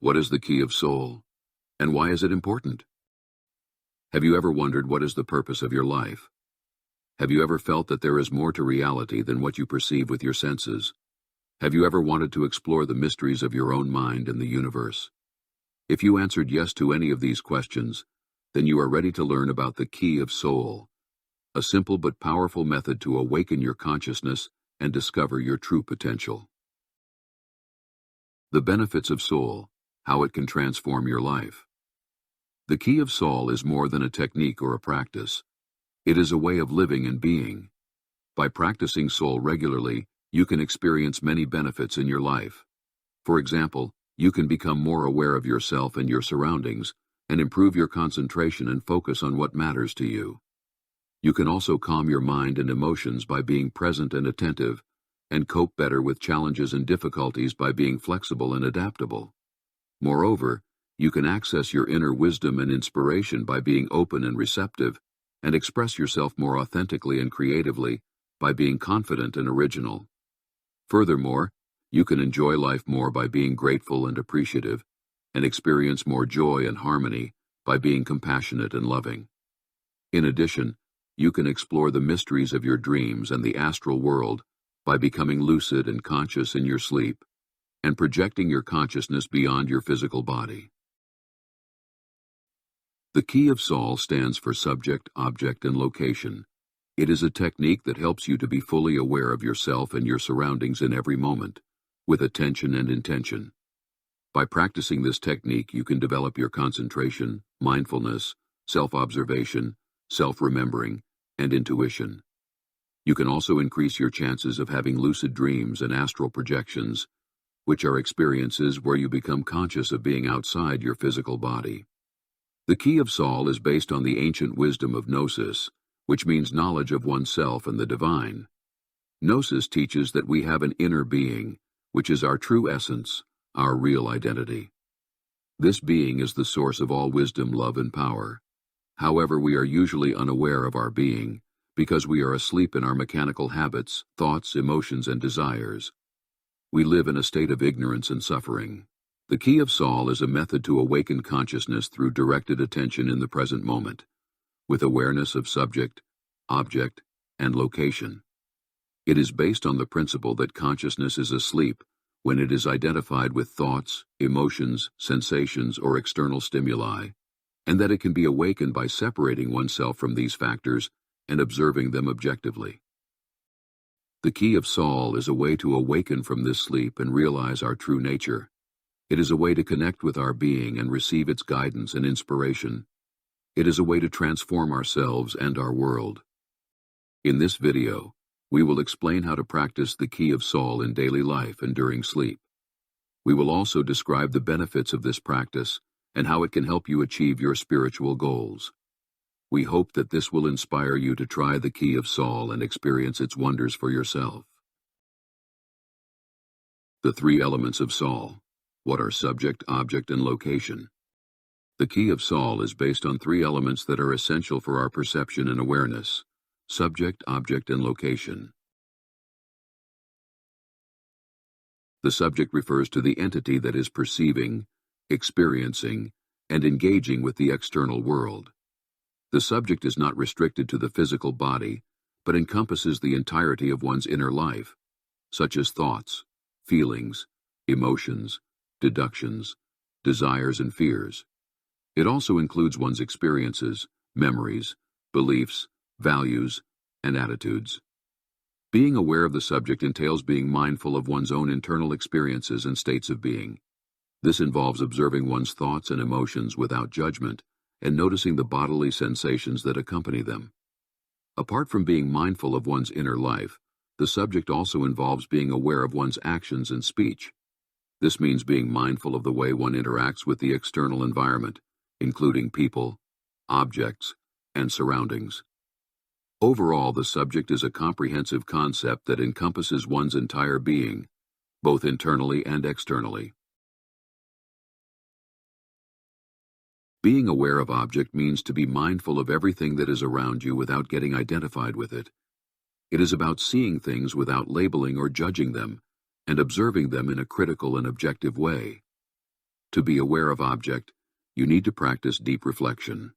What is the key of soul, and why is it important? Have you ever wondered what is the purpose of your life? Have you ever felt that there is more to reality than what you perceive with your senses? Have you ever wanted to explore the mysteries of your own mind and the universe? If you answered yes to any of these questions, then you are ready to learn about the key of soul, a simple but powerful method to awaken your consciousness and discover your true potential. The benefits of soul, how it can transform your life. The key of soul is more than a technique or a practice. It is a way of living and being. By practicing soul regularly, you can experience many benefits in your life. For example, you can become more aware of yourself and your surroundings, and improve your concentration and focus on what matters to you. You can also calm your mind and emotions by being present and attentive, and cope better with challenges and difficulties by being flexible and adaptable. Moreover, you can access your inner wisdom and inspiration by being open and receptive, and express yourself more authentically and creatively by being confident and original. Furthermore, you can enjoy life more by being grateful and appreciative, and experience more joy and harmony by being compassionate and loving. In addition, you can explore the mysteries of your dreams and the astral world by becoming lucid and conscious in your sleep, and projecting your consciousness beyond your physical body. The key of soul stands for subject, object, and location. It is a technique that helps you to be fully aware of yourself and your surroundings in every moment, with attention and intention. By practicing this technique, you can develop your concentration, mindfulness, self-observation, self-remembering, and intuition. You can also increase your chances of having lucid dreams and astral projections, which are experiences where you become conscious of being outside your physical body. The key of soul is based on the ancient wisdom of gnosis, which means knowledge of oneself and the divine. Gnosis teaches that we have an inner being, which is our true essence, our real identity. This being is the source of all wisdom, love, and power. However, we are usually unaware of our being, because we are asleep in our mechanical habits, thoughts, emotions, and desires. We live in a state of ignorance and suffering. The key of soul is a method to awaken consciousness through directed attention in the present moment, with awareness of subject, object, and location. It is based on the principle that consciousness is asleep when it is identified with thoughts, emotions, sensations, or external stimuli, and that it can be awakened by separating oneself from these factors and observing them objectively. The key of soul is a way to awaken from this sleep and realize our true nature. It is a way to connect with our being and receive its guidance and inspiration. It is a way to transform ourselves and our world. In this video, we will explain how to practice the key of soul in daily life and during sleep. We will also describe the benefits of this practice and how it can help you achieve your spiritual goals. We hope that this will inspire you to try the key of soul and experience its wonders for yourself. The three elements of soul. What are subject, object, and location? The key of soul is based on three elements that are essential for our perception and awareness: subject, object, and location. The subject refers to the entity that is perceiving, experiencing, and engaging with the external world. The subject is not restricted to the physical body, but encompasses the entirety of one's inner life, such as thoughts, feelings, emotions, deductions, desires, and fears. It also includes one's experiences, memories, beliefs, values, and attitudes. Being aware of the subject entails being mindful of one's own internal experiences and states of being. This involves observing one's thoughts and emotions without judgment and noticing the bodily sensations that accompany them. Apart from being mindful of one's inner life, the subject also involves being aware of one's actions and speech. This means being mindful of the way one interacts with the external environment, including people, objects, and surroundings. Overall, the subject is a comprehensive concept that encompasses one's entire being, both internally and externally. Being aware of object means to be mindful of everything that is around you without getting identified with it. It is about seeing things without labeling or judging them, and observing them in a critical and objective way. To be aware of object, you need to practice deep reflection.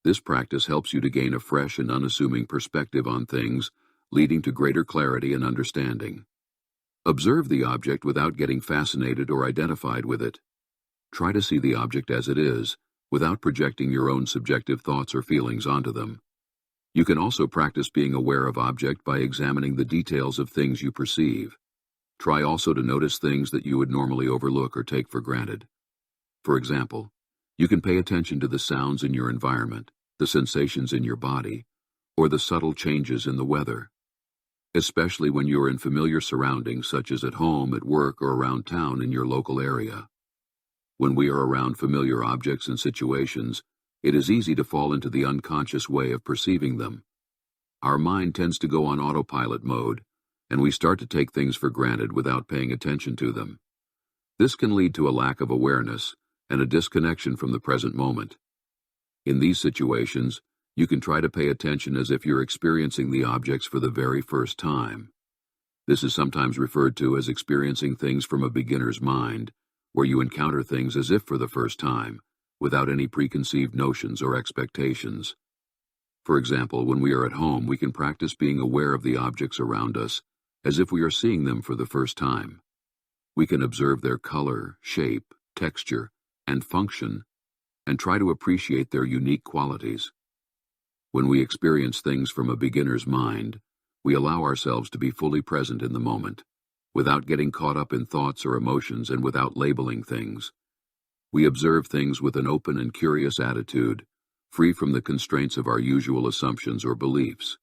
This practice helps you to gain a fresh and unassuming perspective on things, leading to greater clarity and understanding. Observe the object without getting fascinated or identified with it. Try to see the object as it is, without projecting your own subjective thoughts or feelings onto them. You can also practice being aware of object by examining the details of things you perceive. Try also to notice things that you would normally overlook or take for granted. For example, you can pay attention to the sounds in your environment, the sensations in your body, or the subtle changes in the weather. Especially when you are in familiar surroundings such as at home, at work, or around town in your local area. When we are around familiar objects and situations, it is easy to fall into the unconscious way of perceiving them. Our mind tends to go on autopilot mode, and we start to take things for granted without paying attention to them. This can lead to a lack of awareness and a disconnection from the present moment. In these situations, you can try to pay attention as if you're experiencing the objects for the very first time. This is sometimes referred to as experiencing things from a beginner's mind, where you encounter things as if for the first time, without any preconceived notions or expectations. For example, when we are at home, we can practice being aware of the objects around us as if we are seeing them for the first time. We can observe their color, shape, texture, and function, and try to appreciate their unique qualities. When we experience things from a beginner's mind, we allow ourselves to be fully present in the moment, without getting caught up in thoughts or emotions and without labeling things. We observe things with an open and curious attitude, free from the constraints of our usual assumptions or beliefs.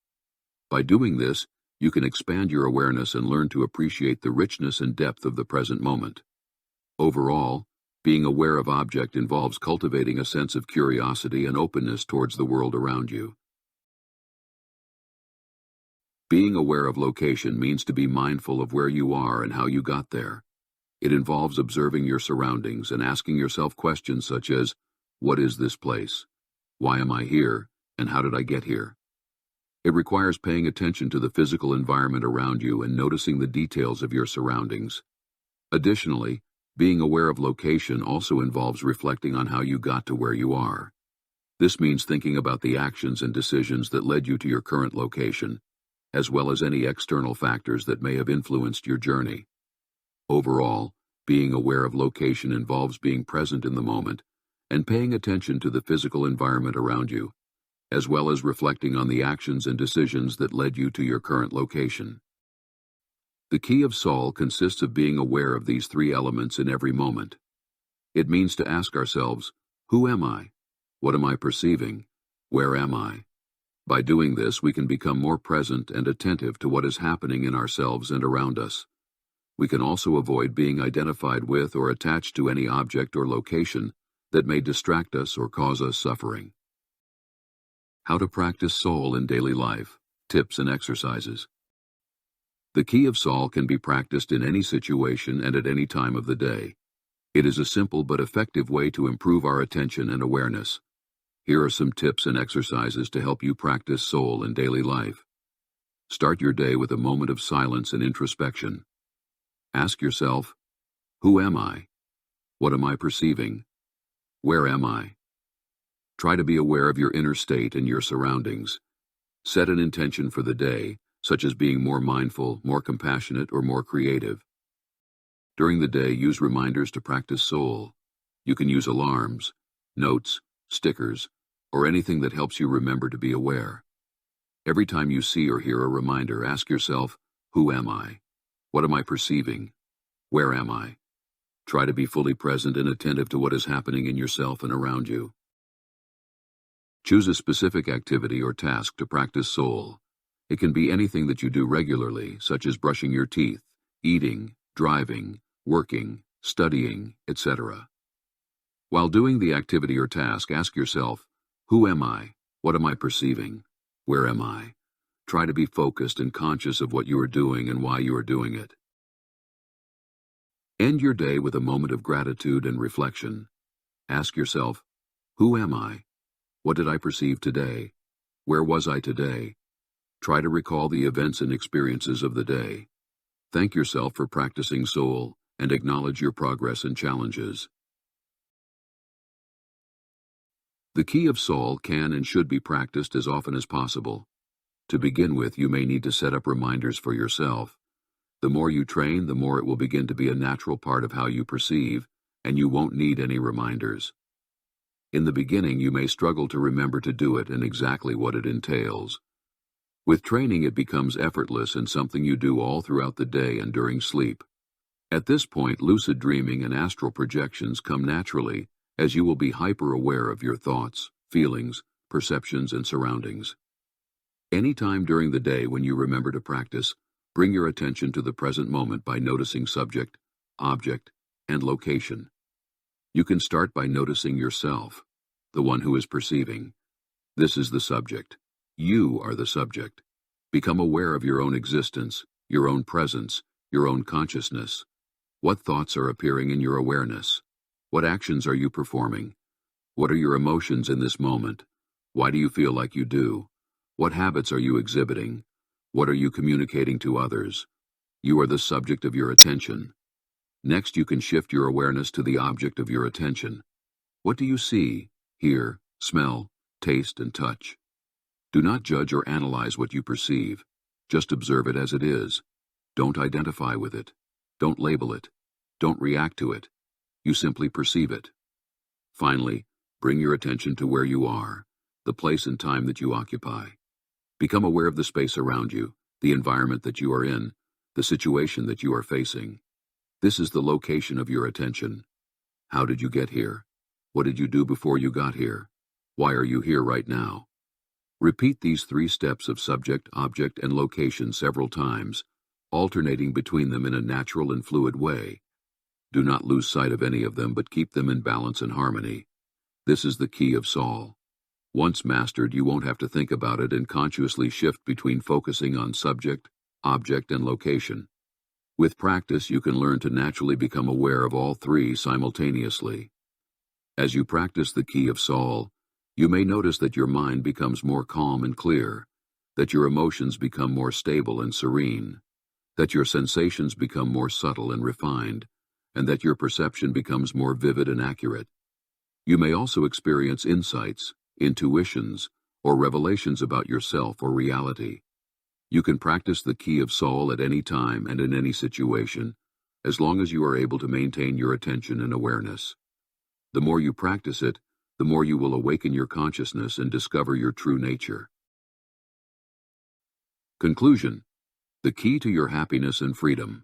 By doing this, you can expand your awareness and learn to appreciate the richness and depth of the present moment. Overall, being aware of object involves cultivating a sense of curiosity and openness towards the world around you. Being aware of location means to be mindful of where you are and how you got there. It involves observing your surroundings and asking yourself questions such as, what is this place? Why am I here? And how did I get here? It requires paying attention to the physical environment around you and noticing the details of your surroundings. Additionally, being aware of location also involves reflecting on how you got to where you are. This means thinking about the actions and decisions that led you to your current location, as well as any external factors that may have influenced your journey. Overall, being aware of location involves being present in the moment and paying attention to the physical environment around you, as well as reflecting on the actions and decisions that led you to your current location. The key of Soul consists of being aware of these three elements in every moment. It means to ask ourselves, who am I? What am I perceiving? Where am I? By doing this, we can become more present and attentive to what is happening in ourselves and around us. We can also avoid being identified with or attached to any object or location that may distract us or cause us suffering. How to practice Soul in daily life, tips and exercises. The key of Soul can be practiced in any situation and at any time of the day. It is a simple but effective way to improve our attention and awareness. Here are some tips and exercises to help you practice Soul in daily life. Start your day with a moment of silence and introspection. Ask yourself, who am I? What am I perceiving? Where am I? Try to be aware of your inner state and your surroundings. Set an intention for the day, such as being more mindful, more compassionate, or more creative. During the day, use reminders to practice Soul. You can use alarms, notes, stickers, or anything that helps you remember to be aware. Every time you see or hear a reminder, ask yourself, who am I? What am I perceiving? Where am I? Try to be fully present and attentive to what is happening in yourself and around you. Choose a specific activity or task to practice Soul. It can be anything that you do regularly, such as brushing your teeth, eating, driving, working, studying, etc. While doing the activity or task, ask yourself, who am I? What am I perceiving? Where am I? Try to be focused and conscious of what you are doing and why you are doing it. End your day with a moment of gratitude and reflection. Ask yourself, who am I? What did I perceive today? Where was I today? Try to recall the events and experiences of the day. Thank yourself for practicing Soul and acknowledge your progress and challenges. The key of Saul can and should be practiced as often as possible. To begin with, you may need to set up reminders for yourself. The more you train, the more it will begin to be a natural part of how you perceive, and you won't need any reminders. In the beginning, you may struggle to remember to do it and exactly what it entails. With training, it becomes effortless and something you do all throughout the day and during sleep. At this point, lucid dreaming and astral projections come naturally, as you will be hyper-aware of your thoughts, feelings, perceptions, and surroundings. Any time during the day when you remember to practice, bring your attention to the present moment by noticing subject, object, and location. You can start by noticing yourself, the one who is perceiving. This is the subject. You are the subject. Become aware of your own existence, your own presence, your own consciousness. What thoughts are appearing in your awareness? What actions are you performing? What are your emotions in this moment? Why do you feel like you do? What habits are you exhibiting? What are you communicating to others? You are the subject of your attention. Next, you can shift your awareness to the object of your attention. What do you see, hear, smell, taste, and touch? Do not judge or analyze what you perceive. Just observe it as it is. Don't identify with it. Don't label it. Don't react to it. You simply perceive it. Finally, bring your attention to where you are, the place and time that you occupy. Become aware of the space around you, the environment that you are in, the situation that you are facing. This is the location of your attention. How did you get here? What did you do before you got here? Why are you here right now? Repeat these 3 steps of subject, object, and location several times, alternating between them in a natural and fluid way. Do not lose sight of any of them, but keep them in balance and harmony. This is the key of Saul. Once mastered, you won't have to think about it and consciously shift between focusing on subject, object, and location. With practice, you can learn to naturally become aware of all 3 simultaneously. As you practice the key of Saul, you may notice that your mind becomes more calm and clear, that your emotions become more stable and serene, that your sensations become more subtle and refined, and that your perception becomes more vivid and accurate. You may also experience insights, intuitions, or revelations about yourself or reality. You can practice the key of Saul at any time and in any situation, as long as you are able to maintain your attention and awareness. The more you practice it, the more you will awaken your consciousness and discover your true nature. Conclusion: the key to your happiness and freedom.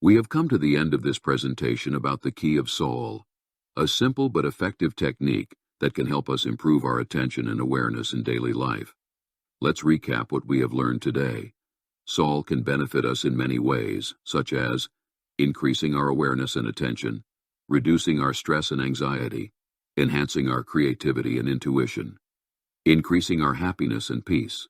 We have come to the end of this presentation about the key of Saul, a simple but effective technique that can help us improve our attention and awareness in daily life. Let's recap what we have learned today. Saul can benefit us in many ways, such as increasing our awareness and attention, reducing our stress and anxiety, enhancing our creativity and intuition, increasing our happiness and peace.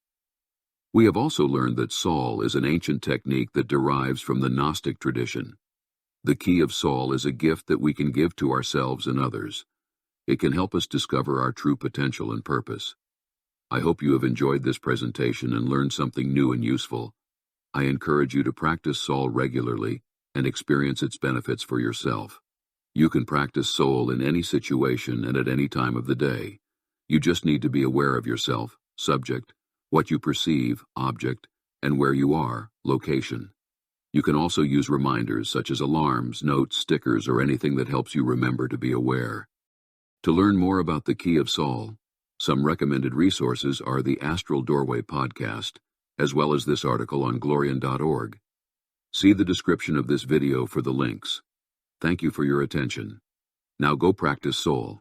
We have also learned that Saul is an ancient technique that derives from the Gnostic tradition. The key of Saul is a gift that we can give to ourselves and others. It can help us discover our true potential and purpose. I hope you have enjoyed this presentation and learned something new and useful. I encourage you to practice Saul regularly and experience its benefits for yourself. You can practice Saul in any situation and at any time of the day. You just need to be aware of yourself, subject, what you perceive, object, and where you are, location. You can also use reminders such as alarms, notes, stickers, or anything that helps you remember to be aware. To learn more about the key of Saul, some recommended resources are the Astral Doorway podcast, as well as this article on Glorian.org. See the description of this video for the links. Thank you for your attention. Now go practice Saul.